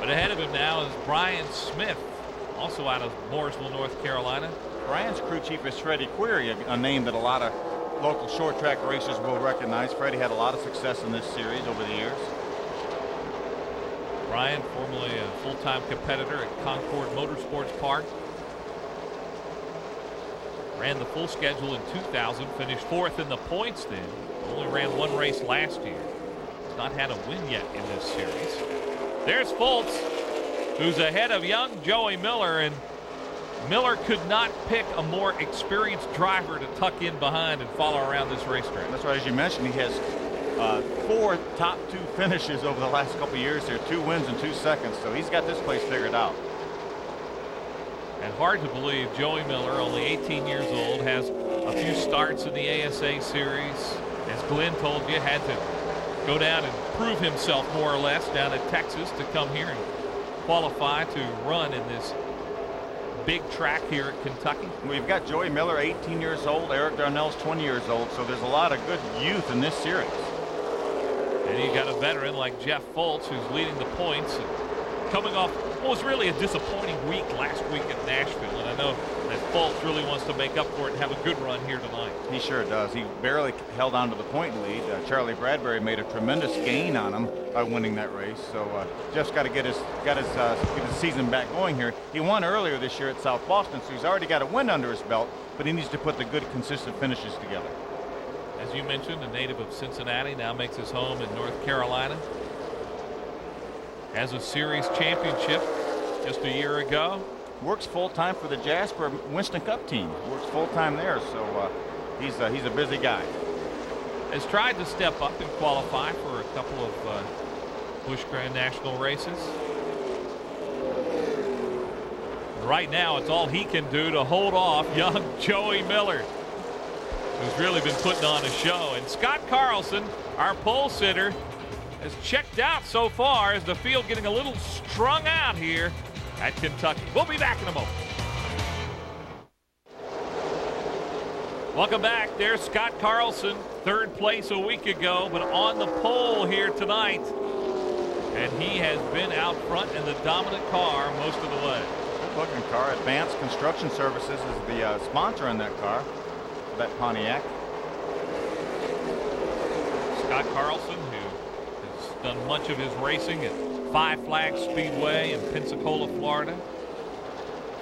But ahead of him now is Brian Smith, also out of Mooresville, North Carolina. Brian's crew chief is Freddie Query, a name that a lot of local short track racers will recognize. Freddie had a lot of success in this series over the years. Brian, formerly a full-time competitor at Concord Motorsports Park. Ran the full schedule in 2000, finished 4th in the points then. Only ran one race last year. Has not had a win yet in this series. There's Foltz, who's ahead of young Joey Miller, and Miller could not pick a more experienced driver to tuck in behind and follow around this racetrack. That's right. As you mentioned, he has 4 top 2 finishes over the last couple of years here, 2 wins in 2 seconds, so he's got this place figured out. And hard to believe Joey Miller, only 18 years old, has a few starts in the ASA series. As Glenn told you, had to go down and prove himself more or less down at Texas to come here and qualify to run in this big track here at Kentucky. We've got Joey Miller, 18 years old. Eric Darnell's 20 years old, so there's a lot of good youth in this series. And you got a veteran like Jeff Foltz, who's leading the points, and coming off what was really a disappointing week last week at Nashville. And I know that Foltz really wants to make up for it and have a good run here tonight. He sure does. He barely held on to the point lead. Charlie Bradbury made a tremendous gain on him by winning that race. So Jeff's got to get his season back going here. He won earlier this year at South Boston, so he's already got a win under his belt, but he needs to put the good, consistent finishes together. As you mentioned, a native of Cincinnati, now makes his home in North Carolina. Has a series championship just a year ago. Works full-time for the Jasper Winston Cup team. Works full-time there, so he's a busy guy. Has tried to step up and qualify for a couple of Busch Grand National races. Right now, it's all he can do to hold off young Joey Miller, who's really been putting on a show. And Scott Carlson, our pole sitter, has checked out so far as the field getting a little strung out here at Kentucky. We'll be back in a moment. Welcome back. There's Scott Carlson, 3rd place a week ago, but on the pole here tonight. And he has been out front in the dominant car most of the way. Good looking car. Advanced Construction Services is the sponsor in that car, that Pontiac. Scott Carlson, who has done much of his racing at Five Flags Speedway in Pensacola, Florida.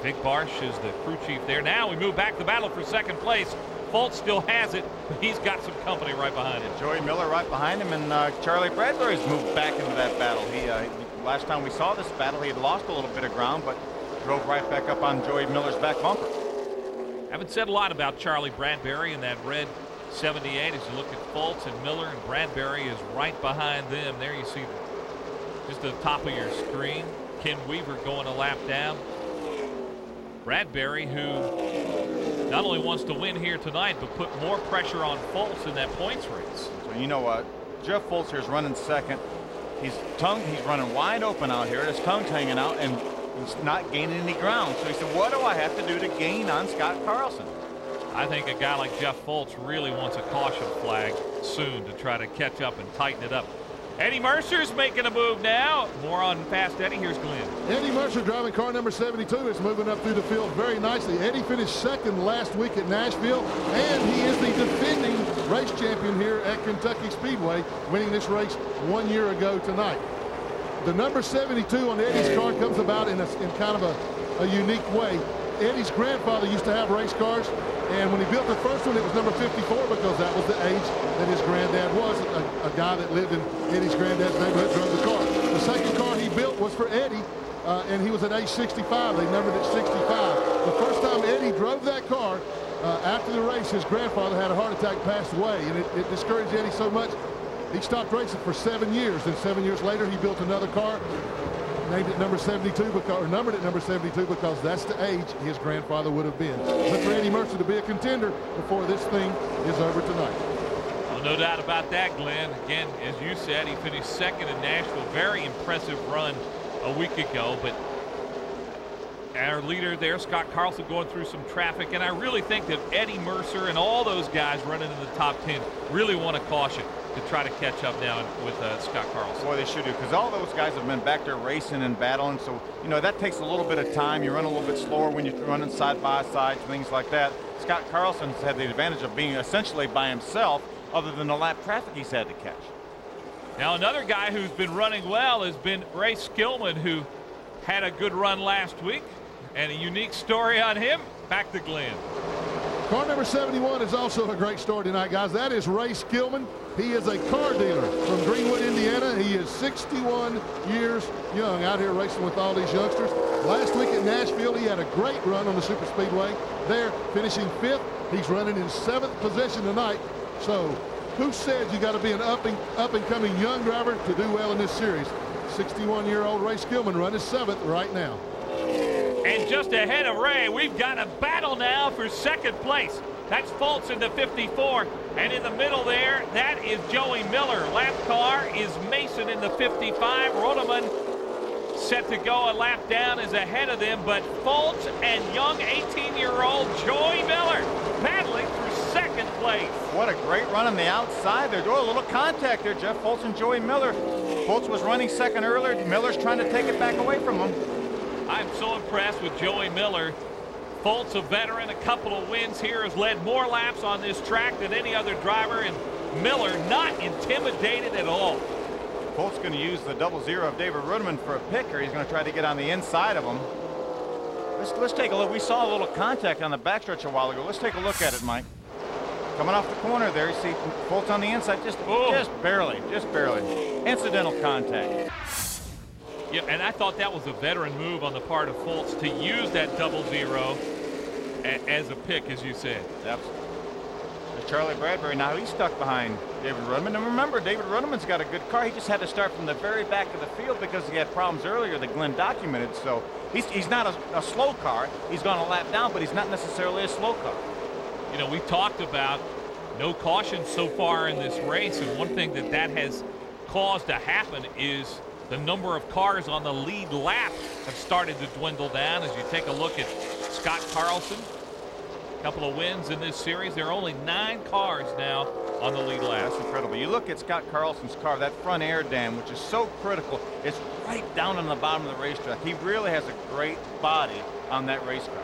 Vic Barsh is the crew chief there. Now we move back to battle for 2nd place. Foltz still has it, but he's got some company right behind him. Joey Miller right behind him, and Charlie Bradbury's moved back into that battle. Last time we saw this battle, he had lost a little bit of ground, but drove right back up on Joey Miller's back bumper. Haven't said a lot about Charlie Bradbury in that red 78. As you look at Foltz and Miller, and Bradbury is right behind them. There you see just the top of your screen. Ken Weaver going a lap down. Bradbury, who not only wants to win here tonight, but put more pressure on Foltz in that points race. So you know what? Jeff Foltz here is running 2nd. He's running wide open out here. His tongue's hanging out, and he's not gaining any ground. So he said, what do I have to do to gain on Scott Carlson? I think a guy like Jeff Foltz really wants a caution flag soon to try to catch up and tighten it up. Eddie Mercer's making a move now. More on Fast Eddie. Here's Glenn. Eddie Mercer driving car number 72 is moving up through the field very nicely. Eddie finished 2nd last week at Nashville, and he is the defending race champion here at Kentucky Speedway, winning this race 1 year ago tonight. The number 72 on Eddie's car comes about in kind of a unique way. Eddie's grandfather used to have race cars, and when he built the first one, it was number 54 because that was the age that his granddad was, a guy that lived in Eddie's granddad's neighborhood, drove the car. The second car he built was for Eddie, and he was at age 65. They numbered it 65. The first time Eddie drove that car, after the race, his grandfather had a heart attack, passed away, and it discouraged Eddie so much, he stopped racing for 7 years. Then 7 years later, he built another car, named it number 72 or numbered it number 72 because that's the age his grandfather would have been. But for Eddie Mercer to be a contender before this thing is over tonight. Oh, no doubt about that, Glenn. Again, as you said, he finished 2nd in Nashville. Very impressive run a week ago, but our leader there, Scott Carlson, going through some traffic, and I really think that Eddie Mercer and all those guys running in the top 10 really want to caution. to try to catch up now with Scott Carlson. Boy, they should do, because all those guys have been back there racing and battling. So, you know, that takes a little bit of time. You run a little bit slower when you're running side by side, things like that. Scott Carlson's had the advantage of being essentially by himself, other than the lap traffic he's had to catch. Now, another guy who's been running well has been Ray Skillman, who had a good run last week, and a unique story on him. Back to Glenn. Car number 71 is also a great story tonight, guys. That is Ray Skillman. He is a car dealer from Greenwood, Indiana. He is 61 years young, out here racing with all these youngsters. Last week at Nashville, he had a great run on the Super Speedway. There, finishing 5th. He's running in 7th position tonight. So, who says you got to be an up and coming young driver to do well in this series? 61-year-old Ray Skillman running 7th right now. And just ahead of Ray, we've got a battle now for 2nd place. That's Fultz in the 54. And in the middle there, that is Joey Miller. Lap car is Mason in the 55. Rodeman set to go a lap down is ahead of them. But Fultz and young 18-year-old Joey Miller battling for 2nd place. What a great run on the outside there. Do a little contact there, Jeff Fultz and Joey Miller. Fultz was running 2nd earlier. Miller's trying to take it back away from him. I'm so impressed with Joey Miller. Fultz, a veteran, a couple of wins here, has led more laps on this track than any other driver, and Miller not intimidated at all. Fultz going to use the 00 of David Ruderman for a pick, or he's going to try to get on the inside of him. Let's take a look. We saw a little contact on the backstretch a while ago. Let's take a look at it, Mike. Coming off the corner there, you see Fultz on the inside, just barely. Incidental contact. Yeah, and I thought that was a veteran move on the part of Fultz to use that 00 as a pick, as you said. Absolutely. Charlie Bradbury, now he's stuck behind David Ruderman. And remember, David Ruderman's got a good car. He just had to start from the very back of the field because he had problems earlier that Glenn documented. So he's not a slow car. He's gone a lap down, but he's not necessarily a slow car. You know, we talked about no caution so far in this race, and one thing that has caused to happen is the number of cars on the lead lap have started to dwindle down. As you take a look at Scott Carlson, a couple of wins in this series. There are only 9 cars now on the lead lap. That's incredible. You look at Scott Carlson's car, that front air dam, which is so critical. It's right down on the bottom of the racetrack. He really has a great body on that race car.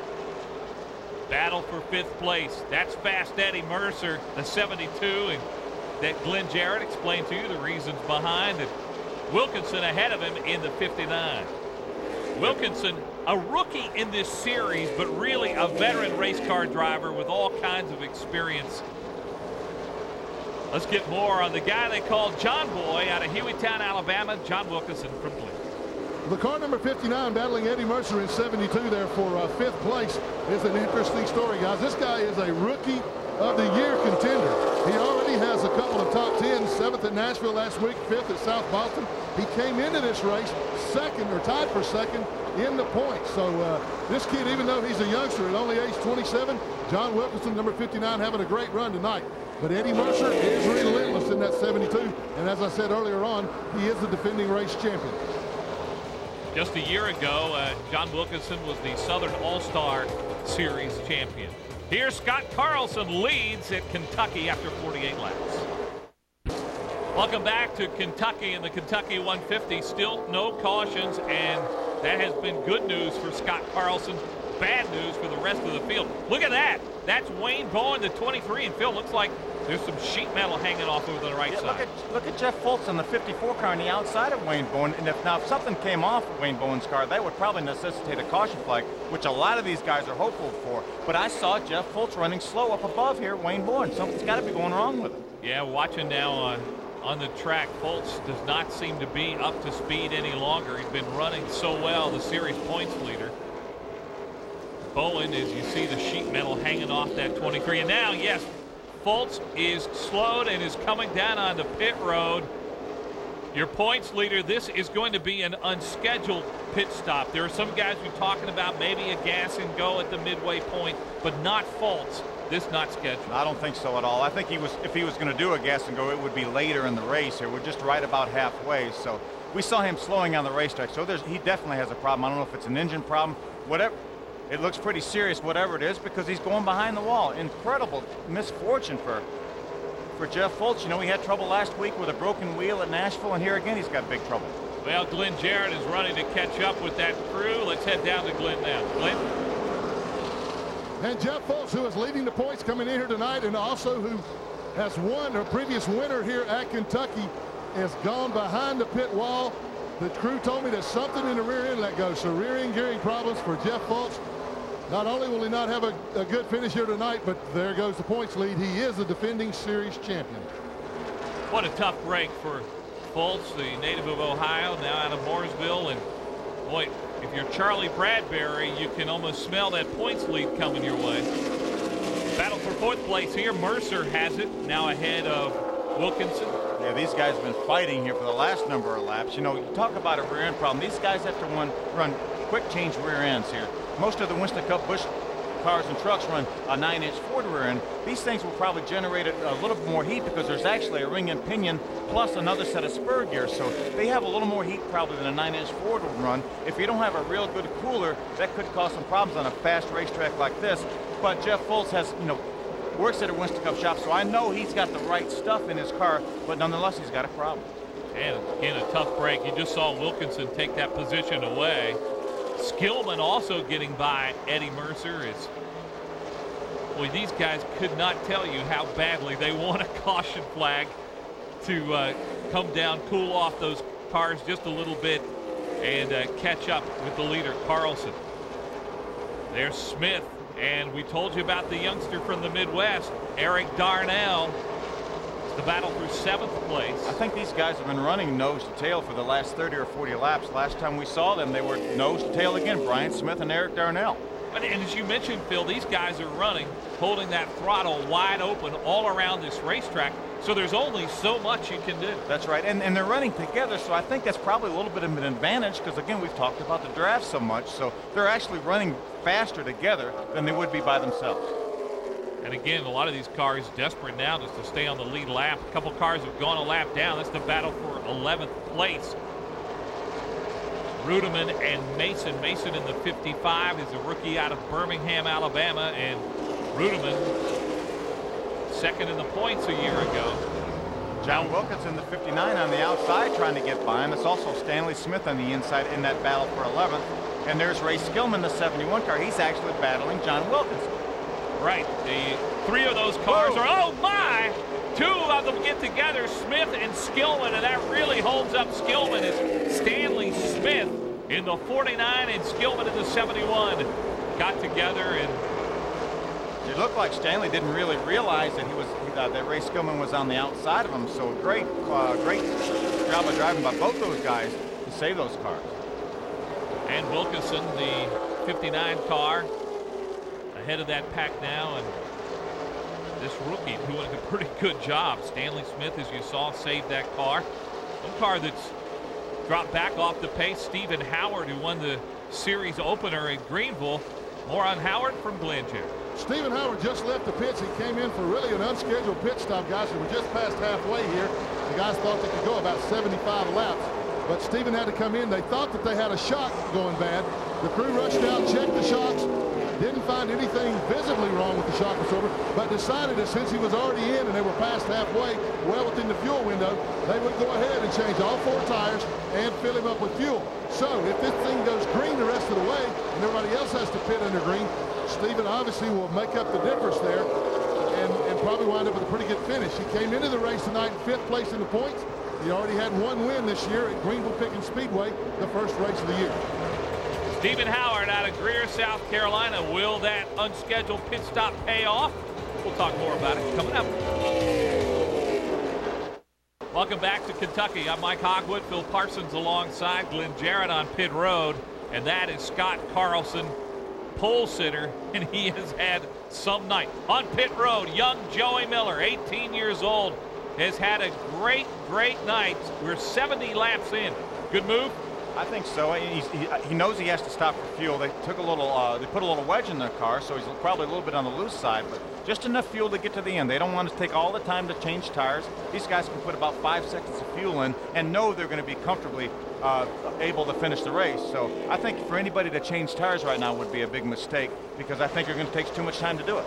Battle for 5th place. That's Fast Eddie Mercer, the 72, and that Glenn Jarrett explained to you the reasons behind it. Wilkinson ahead of him in the 59. Wilkinson, a rookie in this series, but really a veteran race car driver with all kinds of experience. Let's get more on the guy they call John Boy out of Hueytown, Alabama, John Wilkinson from Glenn. The car number 59 battling Eddie Mercer in 72 there for 5th place is an interesting story, guys. This guy is a rookie of the year contender. He already has a couple of top 10s, 7th at Nashville last week, 5th at South Boston. He came into this race 2nd or tied for 2nd in the points. So this kid, even though he's a youngster at only age 27, John Wilkinson, number 59, having a great run tonight. But Eddie Mercer is relentless in that 72. And as I said earlier on, he is the defending race champion. Just a year ago, John Wilkinson was the Southern All-Star Series champion. Here, Scott Carlson leads at Kentucky after 48 laps. Welcome back to Kentucky in the Kentucky 150. Still no cautions, and that has been good news for Scott Carlson. Bad news for the rest of the field. Look at that. That's Wayne Bowen, the 23, and Phil, looks like there's some sheet metal hanging off over the right side. Look at Jeff Fultz on the 54 car on the outside of Wayne Bowen. And if something came off of Wayne Bowen's car, that would probably necessitate a caution flag, which a lot of these guys are hopeful for. But I saw Jeff Fultz running slow up above here, Wayne Bowen. Something's got to be going wrong with him. Yeah, watching now on the track, Fultz does not seem to be up to speed any longer. He's been running so well, the series points leader. Bowen, as you see the sheet metal hanging off that 23. And now, yes, Fultz is slowed and is coming down onto pit road. Your points leader, this is going to be an unscheduled pit stop. There are some guys who are talking about maybe a gas and go at the midway point, but not Fultz. This not scheduled. I don't think so at all. I think if he was going to do a gas and go, it would be later in the race here. We're just right about halfway. So we saw him slowing on the racetrack. So he definitely has a problem. I don't know if it's an engine problem, whatever. It looks pretty serious, whatever it is, because he's going behind the wall. Incredible misfortune for for Jeff Fultz. You know, he had trouble last week with a broken wheel at Nashville, and here again he's got big trouble. Well, Glenn Jarrett is running to catch up with that crew. Let's head down to Glenn now. Glenn? And Jeff Fultz, who is leading the points coming in here tonight, and also who has won a previous winner here at Kentucky, has gone behind the pit wall. The crew told me there's something in the rear inlet go, so rear end gearing problems for Jeff Fultz. Not only will he not have a good finish here tonight, but there goes the points lead. He is the defending series champion. What a tough break for Fultz, the native of Ohio, now out of Mooresville. And boy, if you're Charlie Bradbury, you can almost smell that points lead coming your way. Battle for fourth place here. Mercer has it, now ahead of Wilkinson. Yeah, these guys have been fighting here for the last number of laps. You know, you talk about a rear end problem. These guys have to run quick change rear ends here. Most of the Winston Cup Busch cars and trucks run a 9-inch Ford rear end. These things will probably generate a little bit more heat because there's actually a ring and pinion plus another set of spur gears. So they have a little more heat probably than a 9-inch Ford would run. If you don't have a real good cooler, that could cause some problems on a fast racetrack like this. But Jeff Fultz has, you know, works at a Winston Cup shop, so I know he's got the right stuff in his car, but nonetheless, he's got a problem. And again, a tough break. You just saw Wilkinson take that position away. Skillman also getting by Eddie Mercer. Boy, these guys could not tell you how badly they want a caution flag to come down, cool off those cars just a little bit, and catch up with the leader, Carlson. There's Smith. And we told you about the youngster from the Midwest, Eric Darnell. It's the battle for seventh place. I think these guys have been running nose to tail for the last 30 or 40 laps. Last time we saw them, they were nose to tail again, Brian Smith and Eric Darnell. And as you mentioned, Phil, these guys are running, holding that throttle wide open all around this racetrack. So there's only so much you can do. That's right. And they're running together, so I think that's probably a little bit of an advantage because, again, we've talked about the draft so much. So they're actually running faster together than they would be by themselves. And again, a lot of these cars desperate now just to stay on the lead lap. A couple cars have gone a lap down. That's the battle for 11th place. Rudeman and Mason. Mason in the 55 is a rookie out of Birmingham, Alabama, and Rudeman second in the points a year ago. John Wilkinson, the 59 on the outside trying to get by him. It's also Stanley Smith on the inside in that battle for 11th. And there's Ray Skillman, the 71 car. He's actually battling John Wilkinson. Right. The three of those cars are, oh my! Two of them get together, Smith and Skillman, and that really holds up Skillman as Stanley Smith in the 49 and Skillman in the 71 got together. And it looked like Stanley didn't really realize that that Ray Skillman was on the outside of him. So great job of driving by both those guys to save those cars. And Wilkinson, the 59 car, ahead of that pack now, and this rookie doing a pretty good job. Stanley Smith, as you saw, saved that car. One car that's dropped back off the pace, Stephen Howard, who won the series opener in Greenville. More on Howard from Glenn Jarrett. Stephen Howard just left the pits. He came in for really an unscheduled pit stop, guys. We were just past halfway here. The guys thought they could go about 75 laps, but Stephen had to come in. They thought that they had a shock going bad. The crew rushed out, checked the shocks, didn't find anything visibly wrong with the shock absorber, but decided that since he was already in and they were past halfway, well within the fuel window, they would go ahead and change all four tires and fill him up with fuel. So if this thing goes green the rest of the way and everybody else has to pit under green, Stephen obviously will make up the difference there and probably wind up with a pretty good finish. He came into the race tonight in 5th place in the points. He already had one win this year at Greenville Pickens Speedway, the first race of the year. Stephen Howard out of Greer, South Carolina. Will that unscheduled pit stop pay off? We'll talk more about it coming up. Welcome back to Kentucky. I'm Mike Hogwood. Phil Parsons alongside Glenn Jarrett on pit road. And that is Scott Carlson, pole sitter, and he has had some night. On pit road, young Joey Miller, 18 years old, has had a great night. We're 70 laps in. Good move? I think so. He knows he has to stop for fuel. They put a little wedge in the car, so he's probably a little bit on the loose side, but just enough fuel to get to the end. They don't want to take all the time to change tires. These guys can put about 5 seconds of fuel in and know they're going to be comfortably able to finish the race. So I think for anybody to change tires right now would be a big mistake because I think you're going to take too much time to do it.